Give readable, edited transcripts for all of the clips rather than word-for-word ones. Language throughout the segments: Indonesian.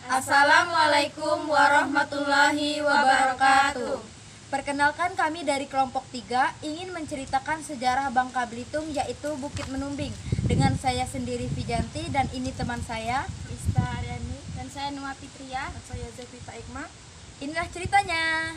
Assalamualaikum warahmatullahi wabarakatuh. Perkenalkan, kami dari kelompok 3 ingin menceritakan sejarah Bangka Belitung, yaitu Bukit Menumbing. Dengan saya sendiri Vijanti, dan ini teman saya Ista Aryani, dan saya Numa Fitria, dan saya Zevita Ikma. Inilah ceritanya.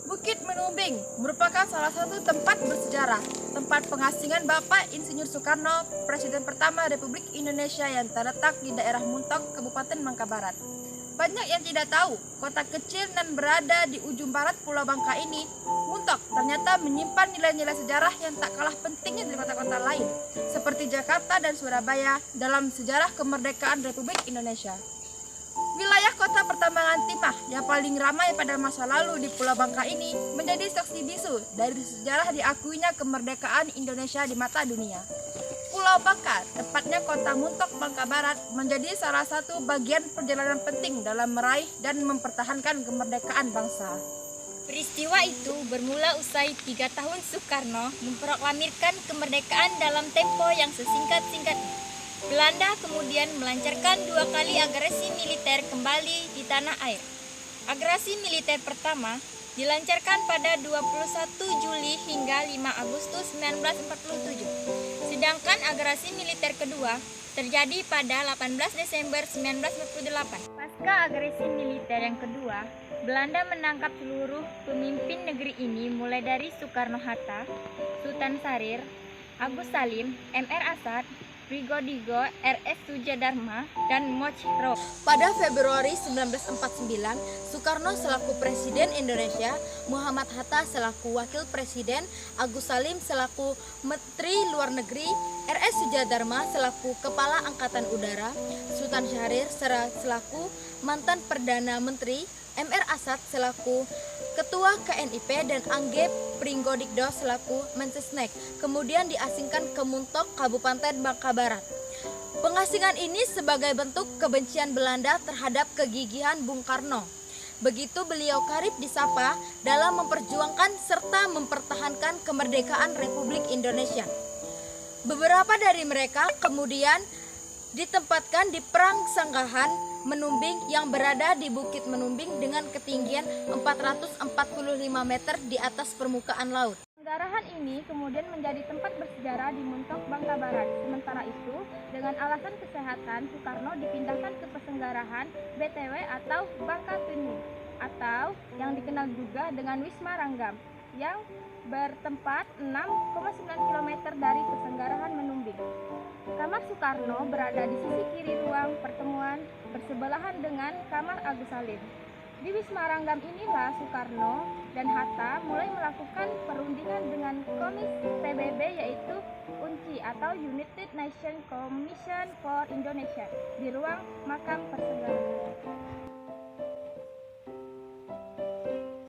Bukit Menumbing merupakan salah satu tempat bersejarah, tempat pengasingan Bapak Insinyur Soekarno, Presiden pertama Republik Indonesia yang terletak di daerah Muntok, Kabupaten Bangka Barat. Banyak yang tidak tahu, kota kecil dan berada di ujung barat Pulau Bangka ini, Muntok, ternyata menyimpan nilai-nilai sejarah yang tak kalah pentingnya dari kota-kota lain, seperti Jakarta dan Surabaya dalam sejarah kemerdekaan Republik Indonesia. Wilayah kota pertambangan timah yang paling ramai pada masa lalu di Pulau Bangka ini menjadi saksi bisu dari sejarah diakuinya kemerdekaan Indonesia di mata dunia. Pulau Bangka, tepatnya kota Muntok, Bangka Barat, menjadi salah satu bagian perjalanan penting dalam meraih dan mempertahankan kemerdekaan bangsa. Peristiwa itu bermula usai 3 tahun Soekarno memproklamirkan kemerdekaan dalam tempo yang sesingkat-singkatnya. Belanda kemudian melancarkan 2 kali agresi militer kembali di tanah air. Agresi militer pertama dilancarkan pada 21 Juli hingga 5 Agustus 1947. Sedangkan agresi militer kedua terjadi pada 18 Desember 1948. Pasca agresi militer yang kedua, Belanda menangkap seluruh pemimpin negeri ini mulai dari Soekarno-Hatta, Sultan Syahrir, Agus Salim, M.R. Asad, Brigodigo, R.S. Sujadharma, dan Moch Rock. Pada Februari 1949, Soekarno selaku Presiden Indonesia, Muhammad Hatta selaku Wakil Presiden, Agus Salim selaku Menteri Luar Negeri, R.S. Sujadharma selaku Kepala Angkatan Udara, Sultan Syahrir selaku mantan Perdana Menteri, M.R. Asad selaku Ketua KNIP, dan Angge Pringgodigdo selaku Mensesnek kemudian diasingkan ke Muntok, Kabupaten Bangka Barat. Pengasingan ini sebagai bentuk kebencian Belanda terhadap kegigihan Bung Karno. Begitu beliau karib disapa dalam memperjuangkan serta mempertahankan kemerdekaan Republik Indonesia. Beberapa dari mereka kemudian ditempatkan di Perang Sanggahan Menumbing yang berada di Bukit Menumbing dengan ketinggian 445 meter di atas permukaan laut. Penggarahan ini kemudian menjadi tempat bersejarah di Muntok, Bangka Barat. Sementara itu, dengan alasan kesehatan, Soekarno dipindahkan ke Pesenggarahan BTW atau Bangka Tuni, atau yang dikenal juga dengan Wisma Ranggam, yang bertempat 6,9 km dari Pesenggarahan Menumbing. Kamar Soekarno berada di sisi kiri ruang pertemuan bersebelahan dengan kamar Agus Salim. Di Wisma Ranggam inilah Soekarno dan Hatta mulai melakukan perundingan dengan Komisi PBB, yaitu UNCI atau United Nations Commission for Indonesia, di ruang makam Pesenggarahan.